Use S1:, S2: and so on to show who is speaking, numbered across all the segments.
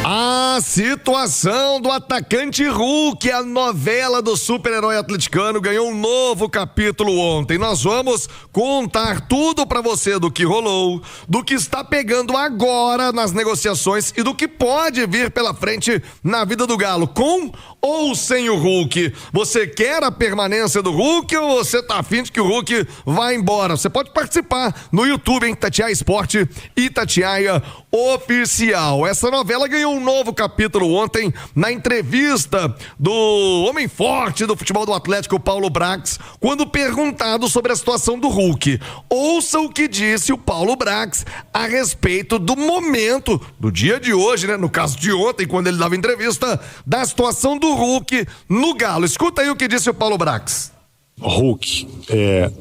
S1: A situação do atacante Hulk, a novela do super-herói atleticano, ganhou um novo capítulo ontem. Nós vamos contar tudo pra você do que rolou, do que está pegando agora nas negociações e do que pode vir pela frente na vida do Galo, com ou sem o Hulk. Você quer a permanência do Hulk ou você tá afim de que o Hulk vá embora? Você pode participar no YouTube, Itatiaia Esporte e Itatiaia Oficial. Essa novela ganhou um novo capítulo ontem na entrevista do homem forte do futebol do Atlético, Paulo Brax, quando perguntado sobre a situação do Hulk. Ouça o que disse o Paulo Brax a respeito do momento, do dia de hoje, né? No caso de ontem, quando ele dava entrevista, da situação do Hulk no Galo. Escuta aí o que disse o Paulo Brax.
S2: Hulk é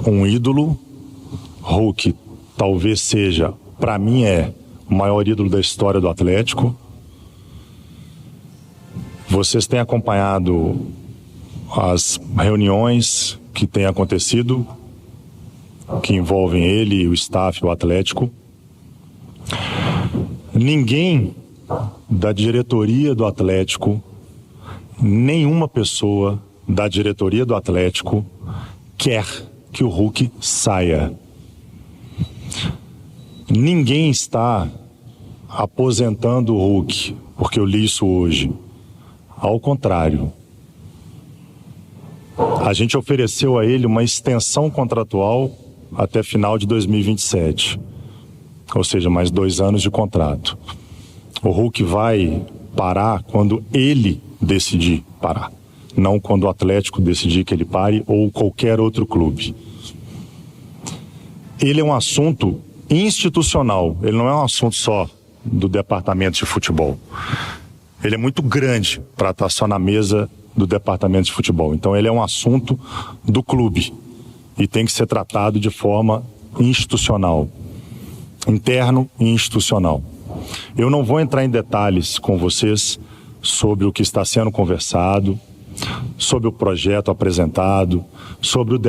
S2: um ídolo. Hulk talvez seja, para mim, o maior ídolo da história do Atlético. Vocês têm acompanhado as reuniões que têm acontecido, que envolvem ele, o staff e o Atlético. Ninguém da diretoria do Atlético, nenhuma pessoa da diretoria do Atlético quer que o Hulk saia. Ninguém está aposentando o Hulk, porque eu li isso hoje. Ao contrário, a gente ofereceu a ele uma extensão contratual até final de 2027, ou seja, mais 2 anos de contrato. O Hulk vai parar quando ele decidir parar, não quando o Atlético decidir que ele pare ou qualquer outro clube. Ele é um assunto institucional, ele não é um assunto só do departamento de futebol. Ele é muito grande para estar só na mesa do departamento de futebol. Então ele é um assunto do clube e tem que ser tratado de forma institucional, interno e institucional. Eu não vou entrar em detalhes com vocês sobre o que está sendo conversado, sobre o projeto apresentado, sobre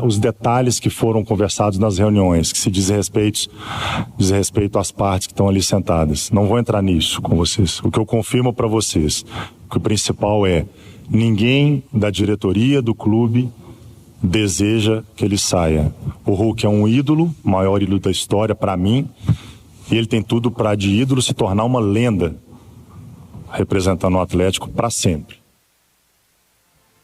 S2: os detalhes que foram conversados nas reuniões, que se diz respeito às partes que estão ali sentadas. Não vou entrar nisso com vocês. O que eu confirmo para vocês, que o principal é: ninguém da diretoria do clube deseja que ele saia. O Hulk é um ídolo, maior ídolo da história para mim, e ele tem tudo para de ídolo se tornar uma lenda, representando o Atlético para sempre.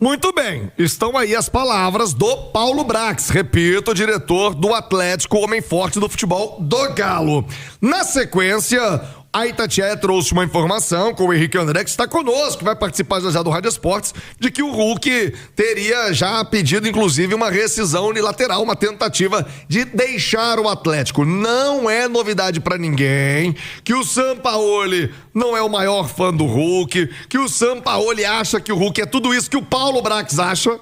S1: Muito bem, estão aí as palavras do Paulo Brax, repito, diretor do Atlético, homem forte do futebol do Galo. Na sequência, a Itatiaia trouxe uma informação com o Henrique André, que está conosco, que vai participar já do Rádio Esportes, de que o Hulk teria já pedido, inclusive, uma rescisão unilateral, uma tentativa de deixar o Atlético. Não é novidade pra ninguém que o Sampaoli não é o maior fã do Hulk, que o Sampaoli acha que o Hulk é tudo isso que o Paulo Brax acha.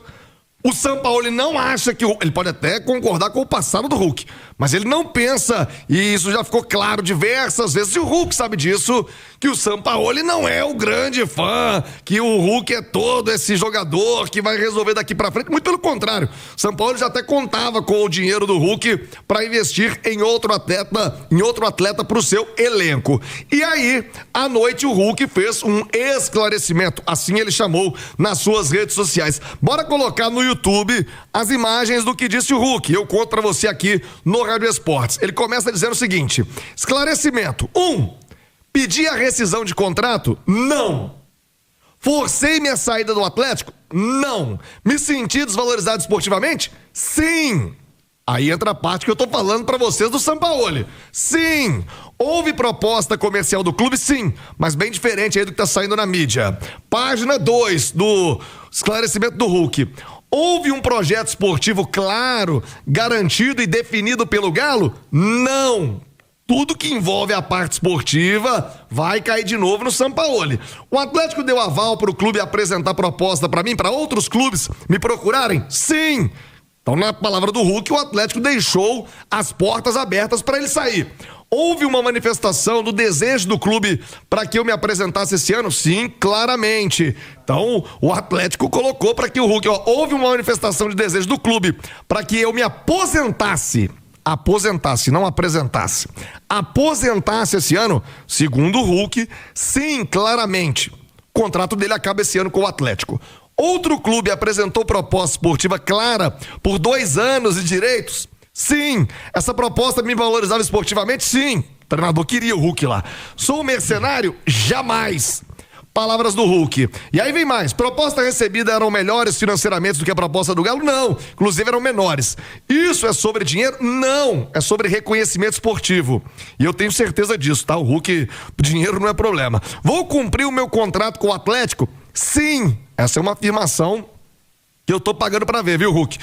S1: O Sampaoli não acha que ele pode até concordar com o passado do Hulk, mas ele não pensa, e isso já ficou claro diversas vezes, e o Hulk sabe disso, que o Sampaoli não é o grande fã, que o Hulk é todo esse jogador que vai resolver daqui pra frente. Muito pelo contrário, o Sampaoli já até contava com o dinheiro do Hulk para investir em outro atleta pro seu elenco. E aí, à noite, o Hulk fez um esclarecimento, assim ele chamou nas suas redes sociais. Bora colocar no YouTube as imagens do que disse o Hulk. Eu conto pra você aqui no Rádio Esportes. Ele começa dizendo o seguinte: esclarecimento. 1. Pedi a rescisão de contrato? Não. Forcei minha saída do Atlético? Não. Me senti desvalorizado esportivamente? Sim. Aí entra a parte que eu tô falando pra vocês do Sampaoli. Sim. Houve proposta comercial do clube? Sim. Mas bem diferente aí do que tá saindo na mídia. Página 2 do esclarecimento do Hulk. Houve um projeto esportivo claro, garantido e definido pelo Galo? Não. Tudo que envolve a parte esportiva vai cair de novo no Sampaoli. O Atlético deu aval para o clube apresentar proposta para mim, para outros clubes me procurarem? Sim. Então, na palavra do Hulk, o Atlético deixou as portas abertas para ele sair. Houve uma manifestação do desejo do clube para que eu me apresentasse esse ano? Sim, claramente. Então, o Atlético colocou para que o Hulk... houve uma manifestação de desejo do clube para que eu me aposentasse aposentasse, não apresentasse, aposentasse esse ano, segundo o Hulk, sim, claramente, o contrato dele acaba esse ano com o Atlético. Outro clube apresentou proposta esportiva clara por 2 anos de direitos? Sim. Essa proposta me valorizava esportivamente? Sim. O treinador queria o Hulk lá. Sou um mercenário? Jamais. Palavras do Hulk. E aí vem mais. Proposta recebida eram melhores financeiramente do que a proposta do Galo? Não. Inclusive eram menores. Isso é sobre dinheiro? Não. É sobre reconhecimento esportivo. E eu tenho certeza disso, tá? O Hulk, dinheiro não é problema. Vou cumprir o meu contrato com o Atlético? Sim. Essa é uma afirmação que eu tô pagando pra ver, viu, Hulk?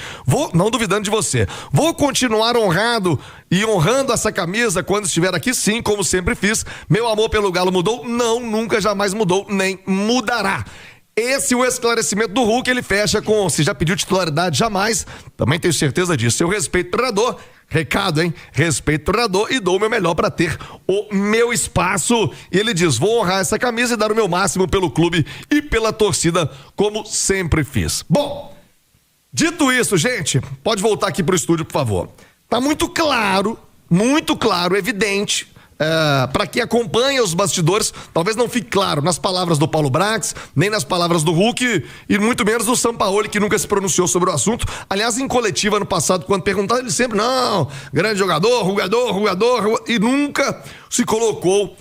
S1: Não duvidando de você. Vou continuar honrado e honrando essa camisa quando estiver aqui, sim, como sempre fiz. Meu amor pelo Galo mudou? Não, nunca, jamais mudou, nem mudará. Esse é o esclarecimento do Hulk. Ele fecha com: se já pediu titularidade, jamais. Também tenho certeza disso. Eu respeito o treinador. Recado, hein? Respeito o treinador e dou o meu melhor para ter o meu espaço. E ele diz: vou honrar essa camisa e dar o meu máximo pelo clube e pela torcida, como sempre fiz. Bom, dito isso, gente, pode voltar aqui pro estúdio, por favor. Tá muito claro, evidente, para quem acompanha os bastidores, talvez não fique claro nas palavras do Paulo Brax, nem nas palavras do Hulk, e muito menos do Sampaoli, que nunca se pronunciou sobre o assunto. Aliás, em coletiva no passado, quando perguntado, ele sempre: não, grande jogador, rugador, e nunca se colocou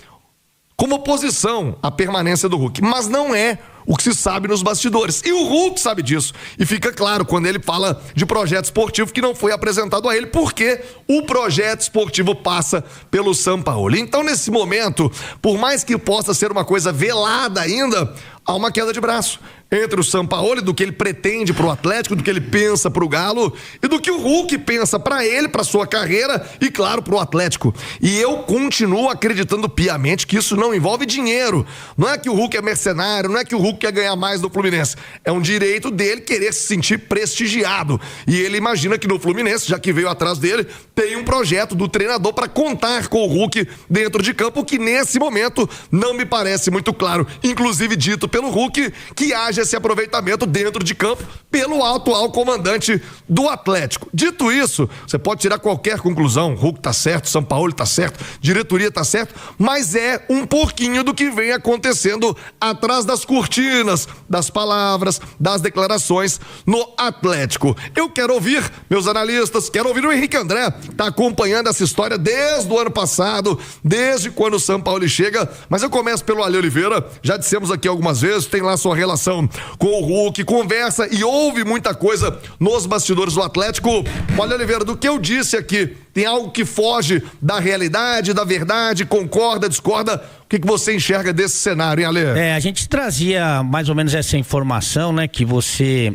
S1: como oposição à permanência do Hulk. Mas não é o que se sabe nos bastidores. E o Hulk sabe disso. E fica claro quando ele fala de projeto esportivo que não foi apresentado a ele, porque o projeto esportivo passa pelo Sampaoli. Então, nesse momento, por mais que possa ser uma coisa velada ainda, há uma queda de braço entre o Sampaoli, do que ele pretende pro Atlético, do que ele pensa pro Galo e do que o Hulk pensa pra ele, pra sua carreira e, claro, pro Atlético. E eu continuo acreditando piamente que isso não envolve dinheiro. Não é que o Hulk é mercenário, não é que o Hulk quer ganhar mais do Fluminense. É um direito dele querer se sentir prestigiado. E ele imagina que no Fluminense, já que veio atrás dele, tem um projeto do treinador pra contar com o Hulk dentro de campo, que nesse momento não me parece muito claro. Inclusive dito pelo Hulk que haja esse aproveitamento dentro de campo pelo atual comandante do Atlético. Dito isso, você pode tirar qualquer conclusão: Hulk tá certo, Sampaoli tá certo, diretoria tá certo, mas é um pouquinho do que vem acontecendo atrás das cortinas, das palavras, das declarações no Atlético. Eu quero ouvir meus analistas, quero ouvir o Henrique André, tá acompanhando essa história desde o ano passado, desde quando o Sampaoli chega, mas eu começo pelo Ale Oliveira. Já dissemos aqui algumas vezes, tem lá sua relação com o Hulk, conversa e ouve muita coisa nos bastidores do Atlético. Olha, Oliveira, do que eu disse aqui, tem algo que foge da realidade, da verdade? Concorda, discorda? O que você enxerga desse cenário, hein, Ale?
S3: A gente trazia mais ou menos essa informação, né, que você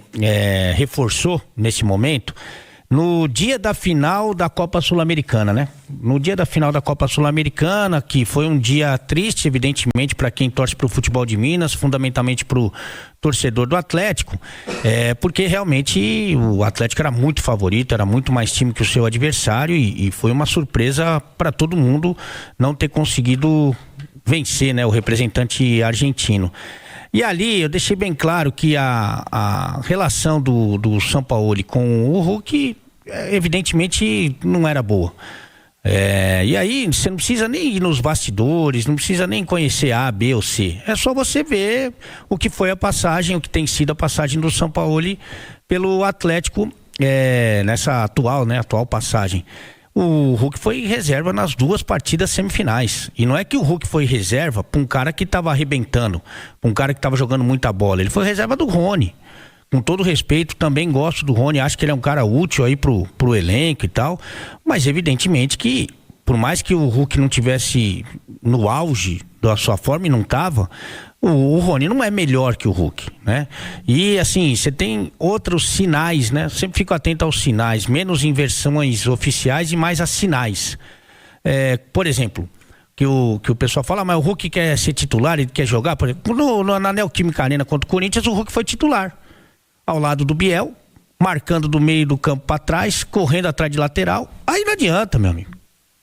S3: reforçou nesse momento, no dia da final da Copa Sul-Americana, né? No dia da final da Copa Sul-Americana, que foi um dia triste, evidentemente, para quem torce pro futebol de Minas, fundamentalmente pro torcedor do Atlético, porque realmente o Atlético era muito favorito, era muito mais time que o seu adversário e foi uma surpresa para todo mundo não ter conseguido vencer, né, o representante argentino. E ali eu deixei bem claro que a relação do Sampaoli com o Hulk, evidentemente, não era boa. E aí você não precisa nem ir nos bastidores, não precisa nem conhecer A, B ou C. É só você ver o que foi a passagem, o que tem sido a passagem do Sampaoli pelo Atlético nessa atual passagem. O Hulk foi reserva nas 2 partidas semifinais. E não é que o Hulk foi reserva para um cara que estava arrebentando, para um cara que estava jogando muita bola. Ele foi reserva do Rony. Com todo respeito, também gosto do Rony, acho que ele é um cara útil aí pro elenco e tal. Mas evidentemente que, por mais que o Hulk não tivesse no auge da sua forma, e não tava, o Rony não é melhor que o Hulk, né? E assim, você tem outros sinais, né? Sempre fico atento aos sinais, menos em versões oficiais e mais a sinais. Por exemplo, que o pessoal fala: mas o Hulk quer ser titular, ele quer jogar. Por exemplo, na Neoquímica Arena contra o Corinthians, o Hulk foi titular, ao lado do Biel, marcando do meio do campo para trás, correndo atrás de lateral. Aí não adianta, meu amigo.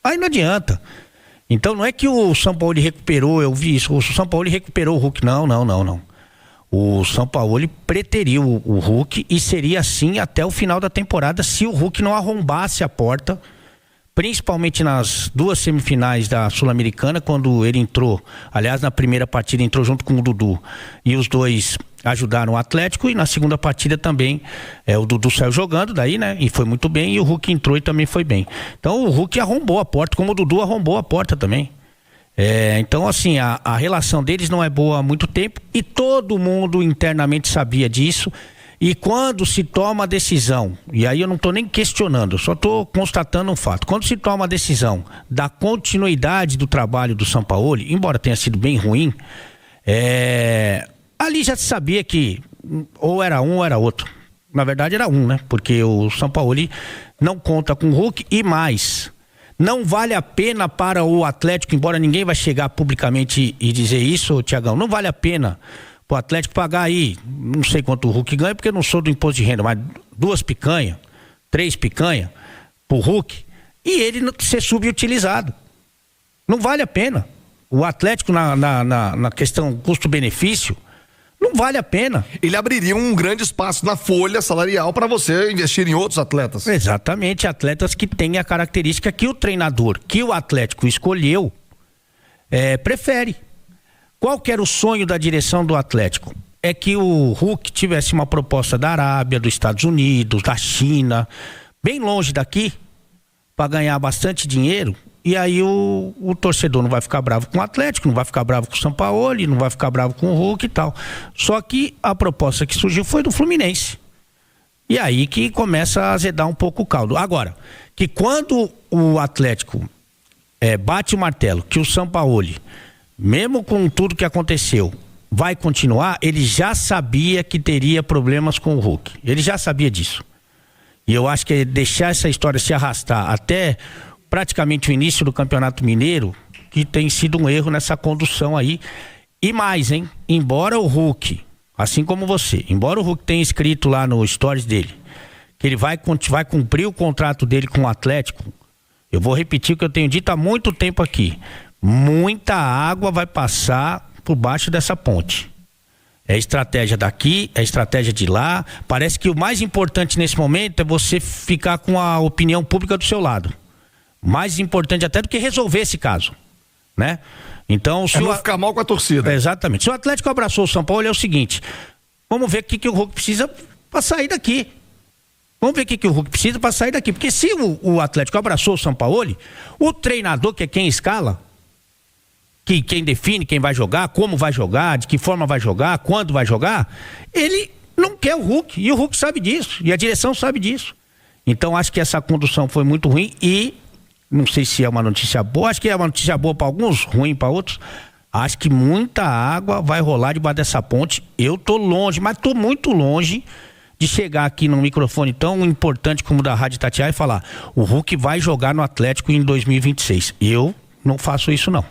S3: Aí não adianta. Então não é que o Sampaoli recuperou, eu vi isso, o Sampaoli recuperou o Hulk, não. O Sampaoli preteriu o Hulk e seria assim até o final da temporada se o Hulk não arrombasse a porta principalmente nas 2 semifinais da Sul-Americana, quando ele entrou, aliás, na primeira partida entrou junto com o Dudu, e os dois ajudaram o Atlético, e na segunda partida também o Dudu saiu jogando daí, né, e foi muito bem, e o Hulk entrou e também foi bem. Então o Hulk arrombou a porta, como o Dudu arrombou a porta também. Então assim, a relação deles não é boa há muito tempo, e todo mundo internamente sabia disso. E quando se toma a decisão, e aí eu não estou nem questionando, eu só estou constatando um fato, quando se toma a decisão da continuidade do trabalho do Sampaoli, embora tenha sido bem ruim, ali já se sabia que ou era um ou era outro. Na verdade era um, né? Porque o Sampaoli não conta com o Hulk, e mais, não vale a pena para o Atlético, embora ninguém vai chegar publicamente e dizer isso, Tiagão, não vale a pena o Atlético pagar aí, não sei quanto o Hulk ganha, porque eu não sou do imposto de renda, mas 2 picanhas, 3 picanhas pro Hulk, e ele ser subutilizado. Não vale a pena. O Atlético na questão custo-benefício, não vale a pena.
S1: Ele abriria um grande espaço na folha salarial para você investir em outros atletas.
S3: Exatamente, atletas que têm a característica que o treinador, que o Atlético escolheu, prefere. Qual que era o sonho da direção do Atlético? É que o Hulk tivesse uma proposta da Arábia, dos Estados Unidos, da China, bem longe daqui, para ganhar bastante dinheiro, e aí o torcedor não vai ficar bravo com o Atlético, não vai ficar bravo com o Sampaoli, não vai ficar bravo com o Hulk e tal. Só que a proposta que surgiu foi do Fluminense. E aí que começa a azedar um pouco o caldo. Agora, que quando o Atlético bate o martelo, que o Sampaoli, mesmo com tudo que aconteceu, vai continuar, ele já sabia que teria problemas com o Hulk. Ele já sabia disso. E eu acho que deixar essa história se arrastar até praticamente o início do Campeonato Mineiro, que tem sido um erro nessa condução aí. E mais, hein? Embora o Hulk, assim como você, embora o Hulk tenha escrito lá no stories dele, que ele vai cumprir o contrato dele com o Atlético, eu vou repetir o que eu tenho dito há muito tempo aqui. Muita água vai passar por baixo dessa ponte. É estratégia daqui, é estratégia de lá. Parece que o mais importante nesse momento é você ficar com a opinião pública do seu lado. Mais importante até do que resolver esse caso, né? Então, se
S1: não ficar mal com a torcida.
S3: Exatamente. Se o Atlético abraçou o São Paulo, é o seguinte: vamos ver o que o Hulk precisa para sair daqui. Vamos ver o que o Hulk precisa para sair daqui. Porque se o Atlético abraçou o São Paulo, o treinador, que é quem escala, quem define quem vai jogar, como vai jogar, de que forma vai jogar, quando vai jogar, ele não quer o Hulk, e o Hulk sabe disso, e a direção sabe disso. Então acho que essa condução foi muito ruim, e não sei se é uma notícia boa, acho que é uma notícia boa para alguns, ruim para outros. Acho que muita água vai rolar debaixo dessa ponte. Eu tô longe, mas tô muito longe de chegar aqui num microfone tão importante como o da Rádio Itatiaia e falar: o Hulk vai jogar no Atlético em 2026. Eu não faço isso, não.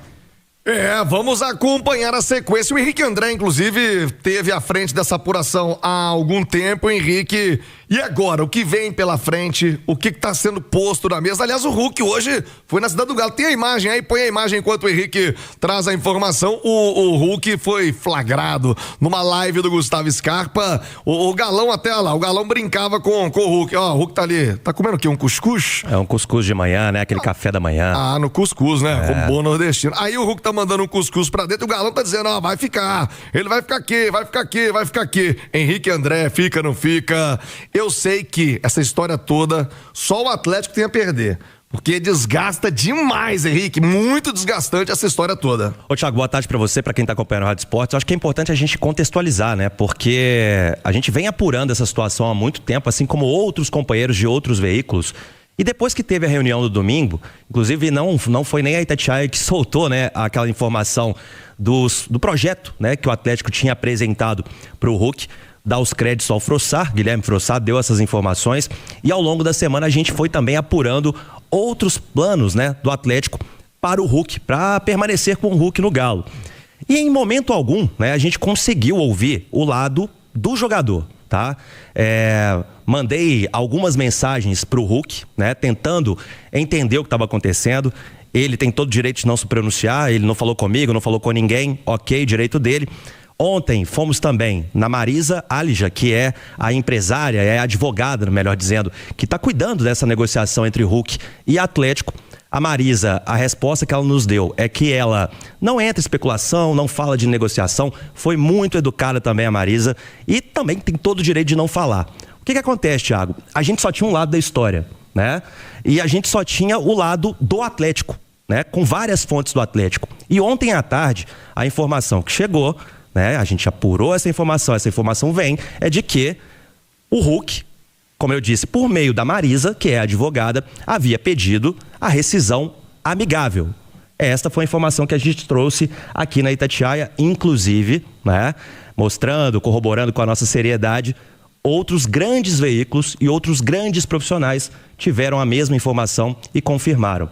S1: Vamos acompanhar a sequência. O Henrique André, inclusive, teve à frente dessa apuração há algum tempo. Henrique, e agora? O que vem pela frente? O que está sendo posto na mesa? Aliás, o Hulk hoje foi na Cidade do Galo. Tem a imagem aí? Põe a imagem enquanto o Henrique traz a informação. O Hulk foi flagrado numa live do Gustavo Scarpa. O Galão até lá, o Galão brincava com o Hulk. Ó, o Hulk tá ali, tá comendo o quê? Um cuscuz?
S4: É um cuscuz de manhã, né? Aquele café da manhã.
S1: Ah, no cuscuz, né? Como bom nordestino. Aí o Hulk tá mandando um cuscuz pra dentro, o Galão tá dizendo: ó, vai ficar, ele vai ficar aqui, vai ficar aqui, vai ficar aqui. Henrique André, fica, não fica? Eu sei que essa história toda, só o Atlético tem a perder, porque desgasta demais, Henrique, muito desgastante essa história toda.
S4: Ô Thiago, boa tarde pra você, pra quem tá acompanhando o Rádio Esportes. Eu acho que é importante a gente contextualizar, né? Porque a gente vem apurando essa situação há muito tempo, assim como outros companheiros de outros veículos. E depois que teve a reunião do domingo, inclusive não foi nem a Itatiaia que soltou, né, aquela informação do projeto, né, que o Atlético tinha apresentado para o Hulk, dar os créditos ao Frossard. Guilherme Frossard deu essas informações, e ao longo da semana a gente foi também apurando outros planos, né, do Atlético para o Hulk, para permanecer com o Hulk no Galo. E em momento algum, né, a gente conseguiu ouvir o lado do jogador, tá? Mandei algumas mensagens pro Hulk, né, tentando entender o que estava acontecendo. Ele tem todo o direito de não se pronunciar, ele não falou comigo, não falou com ninguém, ok, direito dele. Ontem fomos também na Marisa Alija, que é a empresária, é a advogada, melhor dizendo, que está cuidando dessa negociação entre Hulk e Atlético. A Marisa, a resposta que ela nos deu é que ela não entra em especulação, não fala de negociação, foi muito educada também a Marisa e também tem todo o direito de não falar. O que acontece, Thiago? A gente só tinha um lado da história, né? E a gente só tinha o lado do Atlético, né? Com várias fontes do Atlético. E ontem à tarde, a informação que chegou, né? A gente apurou essa informação vem, é de que o Hulk, como eu disse, por meio da Marisa, que é a advogada, havia pedido a rescisão amigável. Esta foi a informação que a gente trouxe aqui na Itatiaia, inclusive, né, mostrando, corroborando com a nossa seriedade, outros grandes veículos e outros grandes profissionais tiveram a mesma informação e confirmaram.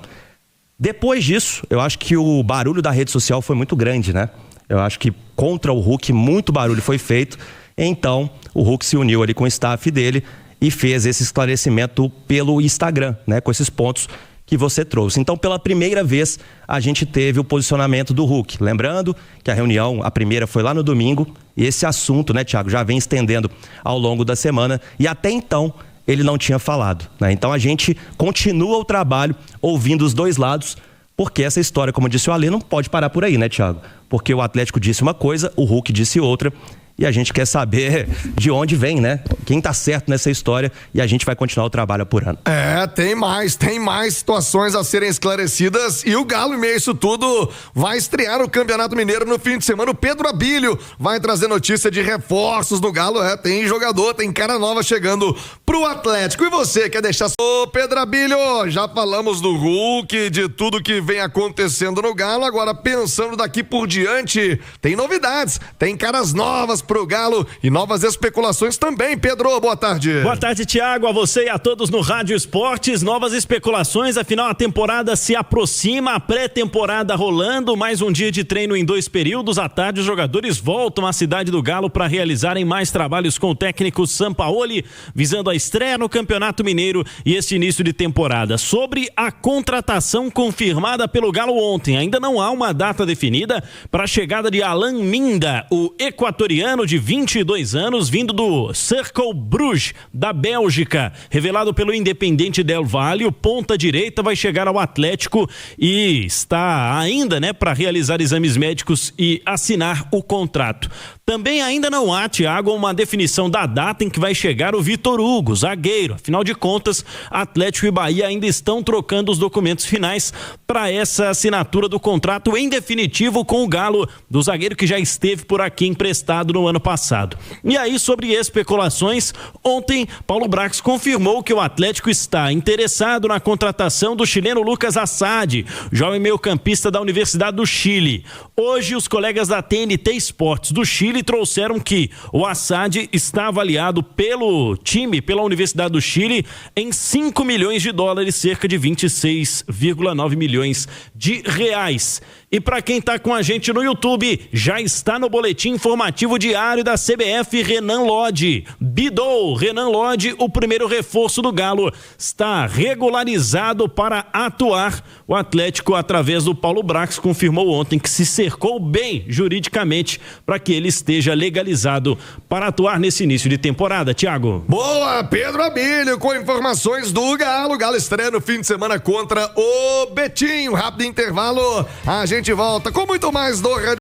S4: Depois disso, eu acho que o barulho da rede social foi muito grande, né? Eu acho que contra o Hulk muito barulho foi feito, então o Hulk se uniu ali com o staff dele e fez esse esclarecimento pelo Instagram, né, com esses pontos que você trouxe. Então, pela primeira vez, a gente teve o posicionamento do Hulk. Lembrando que a reunião, a primeira foi lá no domingo, e esse assunto, né, Thiago, já vem estendendo ao longo da semana, e até então ele não tinha falado, né? Então a gente continua o trabalho ouvindo os dois lados, porque essa história, como disse o Alê, não pode parar por aí, né, Thiago? Porque o Atlético disse uma coisa, o Hulk disse outra, e a gente quer saber de onde vem, né? Quem tá certo nessa história, e a gente vai continuar o trabalho apurando.
S1: Tem mais situações a serem esclarecidas e o Galo, em meio a isso tudo, vai estrear o Campeonato Mineiro no fim de semana. O Pedro Abílio vai trazer notícia de reforços no Galo. Tem jogador, tem cara nova chegando pro Atlético. E você, quer deixar... Ô, Pedro Abílio, já falamos do Hulk, de tudo que vem acontecendo no Galo. Agora, pensando daqui por diante, tem novidades, tem caras novas pro Galo e novas especulações também. Pedro, boa tarde.
S5: Boa tarde, Thiago, a você e a todos no Rádio Esportes. Novas especulações, afinal a temporada se aproxima, a pré-temporada rolando, mais um dia de treino em 2 períodos. À tarde os jogadores voltam à cidade do Galo para realizarem mais trabalhos com o técnico Sampaoli, visando a estreia no Campeonato Mineiro e este início de temporada. Sobre a contratação confirmada pelo Galo ontem, ainda não há uma data definida para a chegada de Alan Minda, o equatoriano de 22 anos, vindo do Cercle Bruges, da Bélgica. Revelado pelo Independente Del Valle, o ponta direita vai chegar ao Atlético e está ainda, né, para realizar exames médicos e assinar o contrato. Também ainda não há, Thiago, uma definição da data em que vai chegar o Vitor Hugo, zagueiro. Afinal de contas, Atlético e Bahia ainda estão trocando os documentos finais para essa assinatura do contrato em definitivo com o Galo, do zagueiro que já esteve por aqui emprestado no ano passado. E aí, sobre especulações, ontem Paulo Brax confirmou que o Atlético está interessado na contratação do chileno Lucas Assad, jovem meio-campista da Universidade do Chile. Hoje, os colegas da TNT Esportes do Chile trouxeram que o Assad está avaliado pelo time, pela Universidade do Chile, em 5 milhões de dólares, cerca de 26,9 milhões de reais. E para quem tá com a gente no YouTube, já está no boletim informativo diário da CBF, Renan Lodge. Bidou, Renan Lodge, o primeiro reforço do Galo, está regularizado para atuar. O Atlético, através do Paulo Brax, confirmou ontem que se cercou bem juridicamente para que ele esteja legalizado para atuar nesse início de temporada. Thiago.
S1: Boa, Pedro Abílio com informações do Galo. O Galo estreia no fim de semana contra o Betinho. Rápido intervalo, a gente volta com muito mais do